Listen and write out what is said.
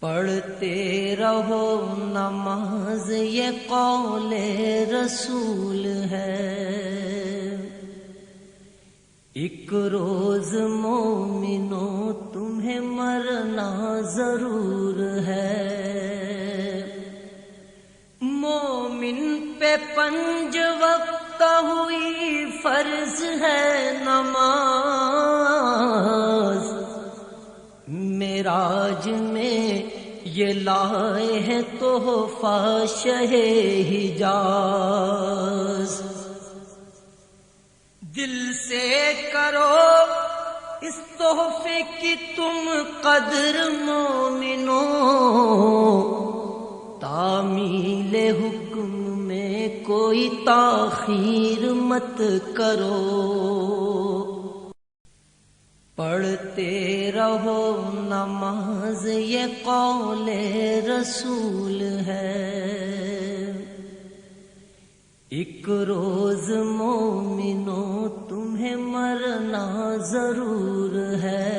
پڑھتے رہو نماز یہ قول رسول ہے، ایک روز مومنوں تمہیں مرنا ضرور ہے۔ مومن پہ 5 وقت ہوئی فرض ہے نماز، معراج میں یہ لائے ہے تحفہ شہ حجاز۔ دل سے کرو اس تحفے کی تم قدر مومنوں، تعمیل حکم میں کوئی تاخیر مت کرو۔ پڑھتے رہو نماز یہ قول رسول ہے، ایک روز مومنوں تمہیں مرنا ضرور ہے۔